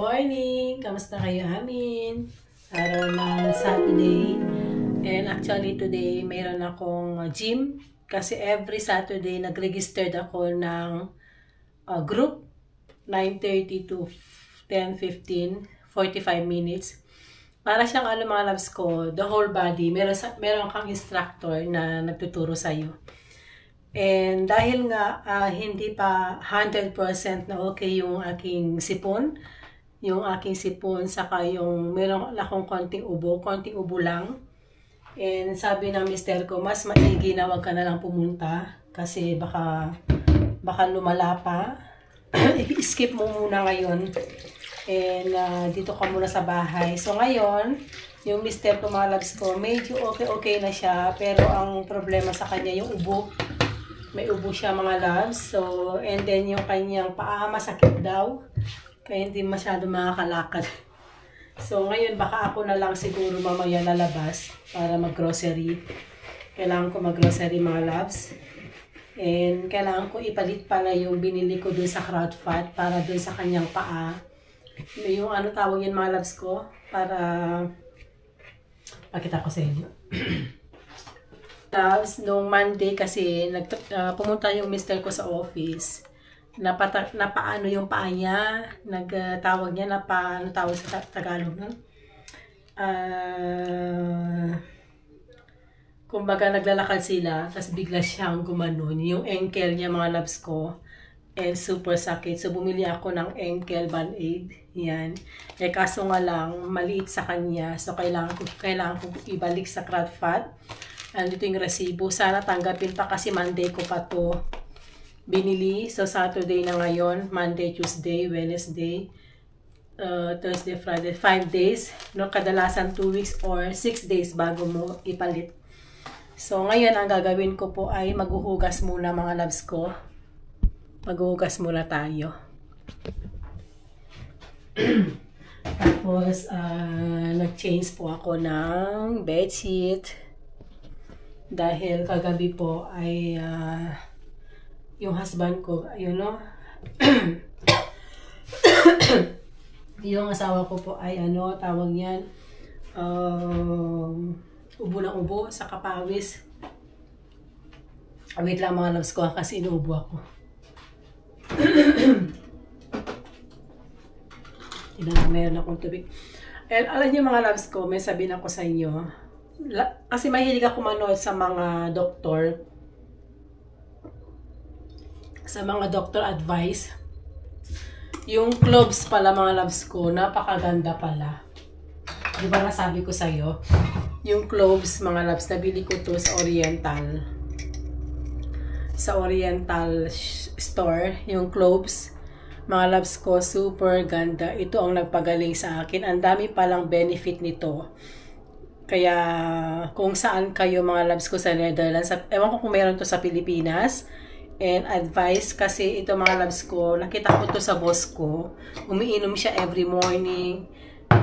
morning! Kamusta kayo amin? Araw ng Saturday. And actually today mayroon akong gym. Kasi every Saturday nag-registered ako ng group. 9:30 to 10:15, 45 minutes. Para siyang mga loves ko, the whole body. Meron kang instructor na nagtuturo sa'yo. And dahil nga hindi pa 100% na okay yung aking sipon, saka yung meron akong konting ubo lang. And sabi ng mister ko, mas maigi na wag ka na lang pumunta kasi baka lumala pa. I-skip mo muna ngayon. And dito ka muna sa bahay. So ngayon, yung mister ko mga loves ko, medyo okay na siya. Pero ang problema sa kanya yung ubo. May ubo siya mga loves. So, and then yung kanyang paa masakit daw. Kaya hindi masyado makakalakad. So, ngayon baka ako na lang siguro mamaya lalabas para mag-grocery. Kailangan ko mag-grocery mga loves. And kailangan ko ipalit pala yung binili ko dun sa crowd fat para dun sa kanyang paa. Yung tawag yun mga loves ko para pakita ko sa inyo. Tapos, nung Monday kasi, pumunta yung mister ko sa office. Napaano yung paa niya. Nagtawag niya na paano tawag sa Tagalog nun? Kumbaga naglalakad sila, tapos bigla siyang gumanon. Yung ankle niya mga loves ko, and super sakit. So, bumili ako ng ankle band-aid. Yan. Kaso nga lang, maliit sa kanya. So, kailangan ko ibalik sa crowd fat. Andito yung resibo. Sana tanggapin pa kasi Monday ko pa to binili. So, Saturday na ngayon. Monday, Tuesday, Wednesday, Thursday, Friday. 5 days. No, kadalasan 2 weeks or 6 days bago mo ipalit. So, ngayon ang gagawin ko po ay maghuhugas muna mga loves ko. Maghuhugas muna tayo. Tapos, nag-change po ako ng bedsheet. Dahil kagabi po ay yung husband ko, ayun no, yung asawa ko po ay tawag niyan, ubo ng ubo sa kapawis. Wait lang mga loves ko kasi inuubo ako. Meron akong tubig. And alam niyo mga loves ko, may sabihin ako sa inyo. Kasi mahilig ako manood sa mga doktor. Sa mga doctor advice. Yung cloves pala mga loves ko, napakaganda pala. Di ba nasabi ko sa'yo? Yung cloves mga loves, nabili ko to sa Oriental. Sa Oriental store, yung cloves. Mga loves ko, super ganda. Ito ang nagpagaling sa akin. Ang dami palang benefit nito. Kaya kung saan kayo mga loves ko sa Netherlands, ewan ko kung meron to sa Pilipinas, and advice kasi ito mga loves ko, nakita ko to sa boss ko, umiinom siya every morning,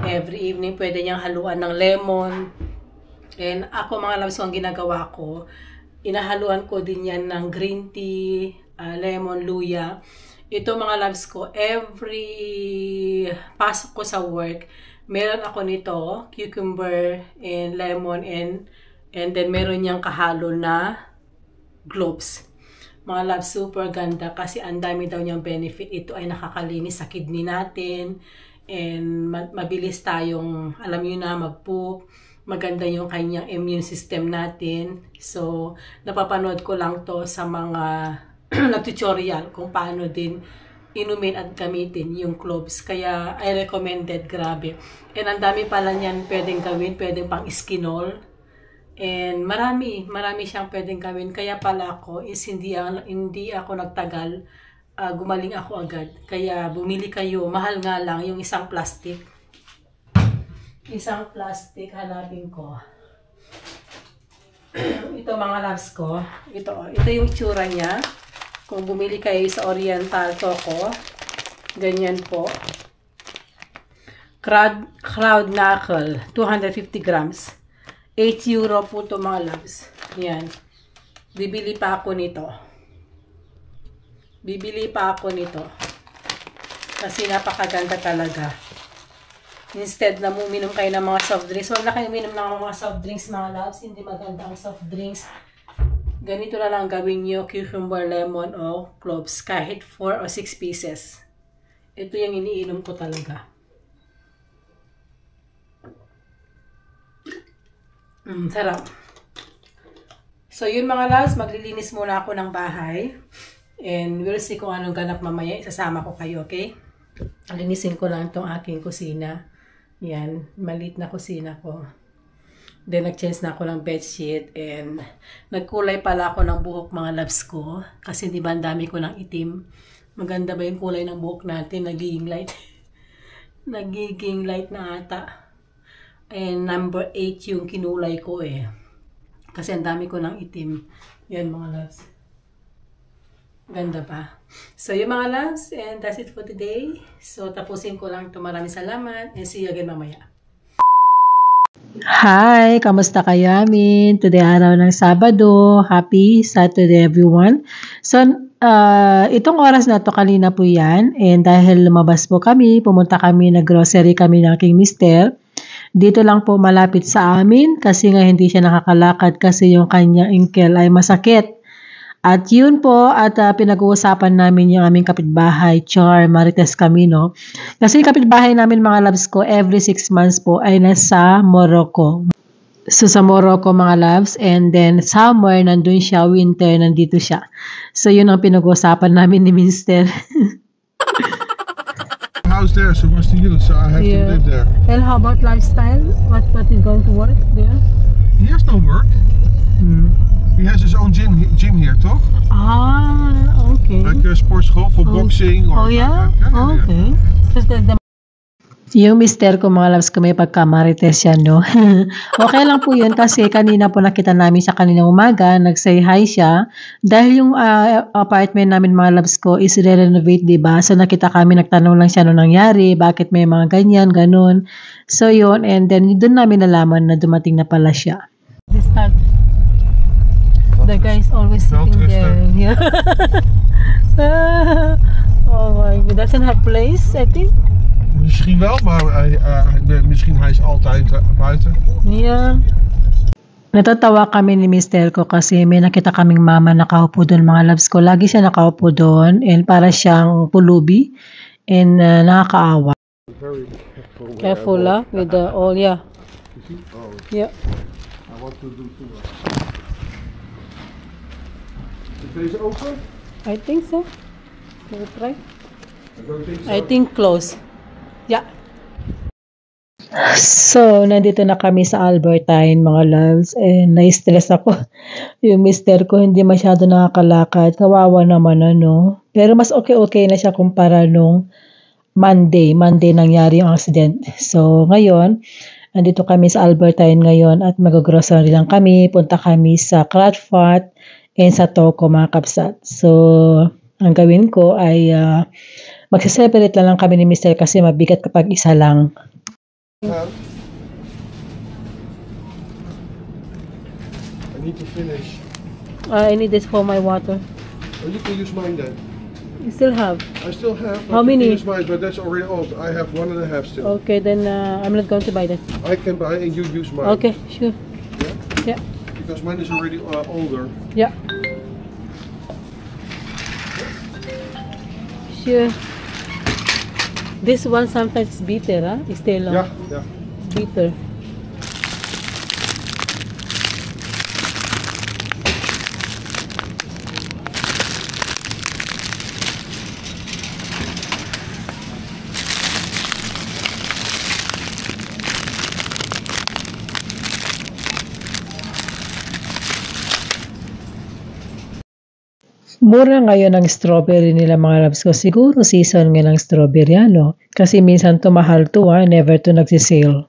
every evening, pwede niyang haluan ng lemon. And ako mga loves ko, ang ginagawa ko, inahaluan ko din yan ng green tea, lemon, luya. Ito mga loves ko, every pasok ko sa work, meron ako nito, cucumber and lemon and then meron niyang kahalo na gloves. Mga loves, super ganda kasi ang dami daw niyang benefit. Ito ay nakakalinis sa kidney natin and mabilis tayong, alam niyo na, mag-poop. Maganda yung kanyang immune system natin. So, napapanood ko lang to sa mga tutorial kung paano din inumin at gamitin yung cloves. Kaya I recommended, grabe. And ang dami pala niyan pwedeng gawin, pwedeng pang skinol. And marami siyang pwedeng gawin. Kaya pala ako is hindi ako nagtagal, gumaling ako agad. Kaya bumili kayo, mahal nga lang yung isang plastic. Isang plastic, hanapin ko. Ito mga loves ko. Ito yung itsura niya. Kung bumili kayo sa Oriental Choco, ganyan po. Crowd Knuckle, 250 grams. 8 euro po ito mga loves. Yan. Bibili pa ako nito. Kasi napakaganda talaga. Instead na uminom kayo ng mga soft drinks, huwag na kayo uminom ng mga soft drinks mga loves. Hindi maganda ang soft drinks. Ganito na lang gawin nyo, cucumber, lemon, o cloves. Kahit 4 o 6 pieces. Ito yung iniinom ko talaga. Sarap. So yun mga loves, maglilinis muna ako ng bahay. And we'll see kung anong ganap mamaya. Isasama ko kayo, okay? Linisin ko lang itong aking kusina. Yan, maliit na kusina ko. Then, nag-change na ako ng bedsheet. And, nagkulay pala ako ng buhok mga loves ko. Kasi di ba, ang dami ko ng itim. Maganda ba yung kulay ng buhok natin? Nagiging light. Nagiging light na ata. And, number 8 yung kinulay ko eh. Kasi ang dami ko ng itim. Yan mga loves. Ganda pa. So, yung mga loves, and that's it for today. So, tapusin ko lang ito. Maraming salamat, and see you again mamaya. Hi! Kamusta kayo amin? Today araw ng Sabado. Happy Saturday everyone. So, itong oras na to kanina po yan. And dahil lumabas po kami, pumunta kami, nag-grocery kami ng aking mister. Dito lang po malapit sa amin kasi nga hindi siya nakakalakad kasi yung kanyang ankle ay masakit. At yun po, at pinag-uusapan namin yung aming kapitbahay, Char, Marites Camino. Kasi yung kapitbahay namin mga loves ko, every 6 months po ay nasa Morocco. So sa Morocco mga loves, and then somewhere nandun siya, winter, nandito siya. So yun ang pinag-uusapan namin ni Mister. House there, so what's to use? So I have to live there. And how about lifestyle? What is going to work there? He has no work. He has his own gym here, toch? Ah, okay. Like a sports school for boxing or Okay. Just the Yung mister ko mga loves ko may pagka-Marites yan, no? Okay lang po yun kasi kanina po nakita namin sa kaninang umaga, nag-say hi siya. Dahil yung apartment namin mga loves ko is re-renovate, diba? So nakita kami, nagtanong lang siya nung nangyari, bakit may mga ganyan, ganun. So yun, and then doon namin nalaman na dumating na pala siya. The guy is always sitting there. Yeah. Oh my God, doesn't have place, I think. Misschien wel, maar misschien hij is altijd buiten. Yeah. Natatawa kami ni mister ko kasi may nakita kaming mama nakaupo doon mga loves ko. Lagi siya nakaupo doon and para siyang pulubi and nakakaawa. Careful with the oil, yeah. Yeah. I want to do too. Is deze open? I think so. Can we try? I don't think so. I think close. Yeah. So, nandito na kami sa Albertine mga loves and na-stress ako. Yung mister ko hindi masyado nakakalakad. Kawawa naman ano. Pero mas okay na siya kumpara nung Monday nangyari yung accident. So, ngayon, nandito kami sa Albertine ngayon at mag-grocery lang kami. Punta kami sa Kratfat and sa Toko mga kapsat. So, ang gawin ko ay magsiseparate lang kami ni mister kasi mabigat kapag isa lang. I need to finish. I need this for my water. Oh, you can use mine then. You still have? I still have. How you many? Can use mine, but that's already old. I have 1.5 still. Okay, then I'm not going to buy that. I can buy and you use mine. Okay, sure. Yeah? Yeah. Because mine is already older. Yeah. Sure. This one sometimes bitter, huh? It's still long. Yeah. Bitter. Mura ngayon ang strawberry nila mga loves ko. Siguro season nga ng strawberry ano. Kasi minsan to mahal to never to nagsisale.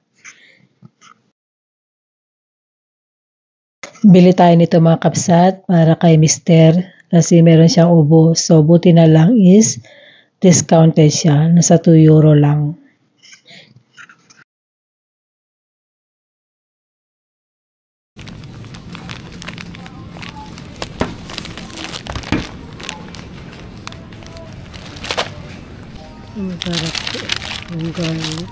Bili tayo nito mga kapsat para kay mister. Kasi meron siyang ubo. So buti na lang is discounted siya. Nasa 2 euro lang. Ang sarap po. Ang garlic.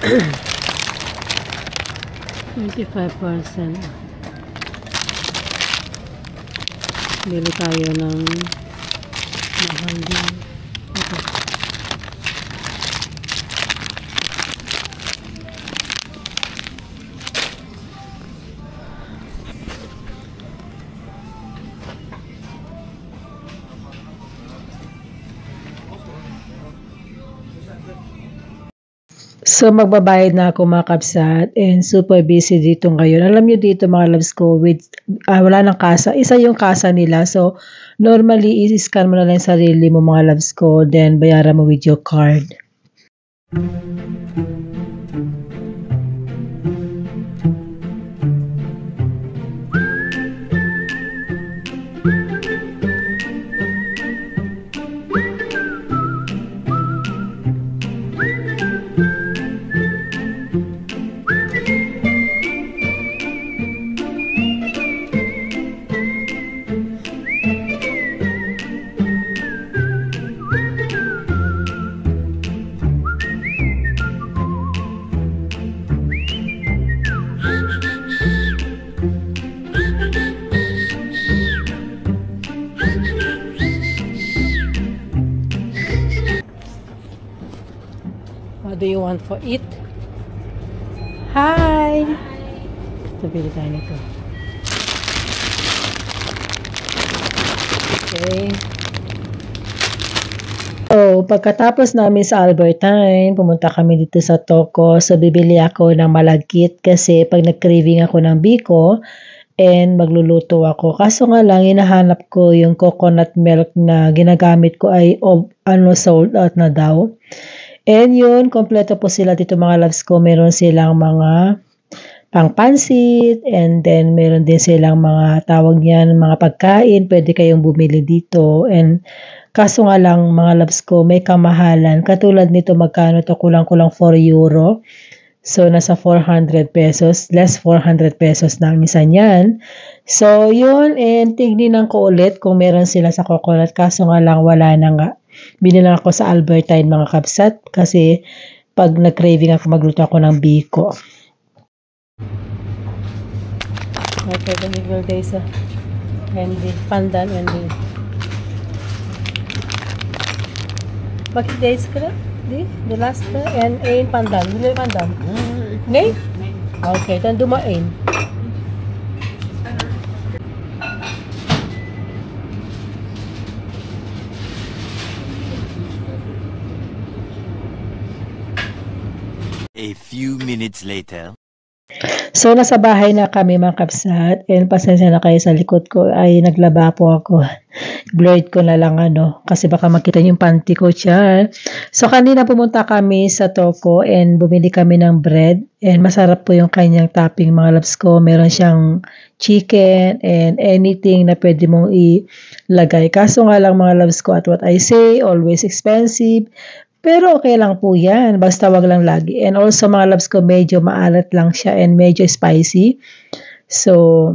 25%. Bili tayo ng mahal din. Okay. So, magbabayad na ako mga kabsat and super busy dito ngayon. Alam nyo dito mga loves ko, wala nang kasa. Isa yung kasa nila. So, normally, i-scan mo na lang yung sarili mo mga loves ko. Then, bayaran mo with your card. What do you want for it? Hi! Ito, bili tayo nito. Okay. So, pagkatapos namin sa Albertine, pumunta kami dito sa Toco. So, bibili ako ng malagkit kasi pag nag-craving ako ng biko and magluluto ako. Kaso nga lang, hinahanap ko yung coconut milk na ginagamit ko ay sold out na daw. And yun, kompleto po sila dito mga loves ko. Meron silang mga pangpansit and then meron din silang mga tawag niyan, mga pagkain. Pwede kayong bumili dito. And kaso nga lang mga loves ko, may kamahalan. Katulad nito, magkano to, kulang-kulang 4 euro. So, nasa 400 pesos. Less 400 pesos na ang isa niyan. So, yun. And tignan ko ulit kung meron sila sa coconut. Kaso nga lang, wala na nga. Binila ako sa Albertine mga kabsat kasi pag nag-craving ako, magluto ako ng biko. Okay, then we will days Andy, pandan Andy. Bakit days ka na? The last and ain pandan. Bilo pandan. Ngay? Okay, then dumain. A few minutes later. So, nasa bahay na kami mga kabsat and pasensya na kayo sa likod ko ay naglaba po ako. Blurred ko na lang kasi baka makita yung panty ko siya. So, kanina pumunta kami sa Toco and bumili kami ng bread and masarap po yung kanyang topping mga loves ko. Meron siyang chicken and anything na pwede mong ilagay. Kaso nga lang mga loves ko, at what I say, always expensive. Pero okay lang po yan. Basta wag lang lagi. And also mga loves ko, medyo maalat lang siya and medyo spicy. So,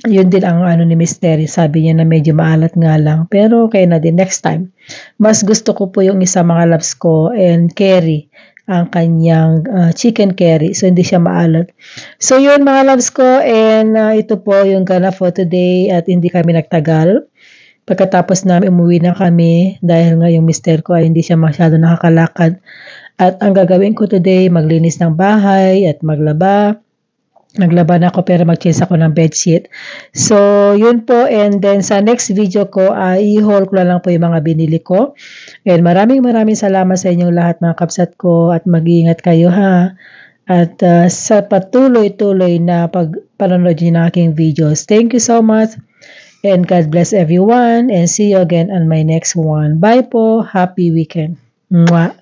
yun din ang ni Mystery. Sabi niya na medyo maalat nga lang. Pero okay na din next time. Mas gusto ko po yung isa mga loves ko and curry. Ang kanyang chicken curry. So, hindi siya maalat. So, yun mga loves ko. And ito po yung gana for today. At hindi kami nagtagal. Pagkatapos namin umuwi na kami dahil nga yung mister ko ay hindi siya masyado nakakalakad. At ang gagawin ko today, maglinis ng bahay at maglaba. Naglaba na ako pero mag-change ako ng bedsheet. So, yun po. And then sa next video ko, i-haul ko lang po yung mga binili ko. And maraming salamat sa inyong lahat mga kabsat ko at mag-iingat kayo ha. At sa patuloy-tuloy na panonood nyo ng aking videos. Thank you so much. And God bless everyone and see you again on my next one. Bye po. Happy weekend. Mwah.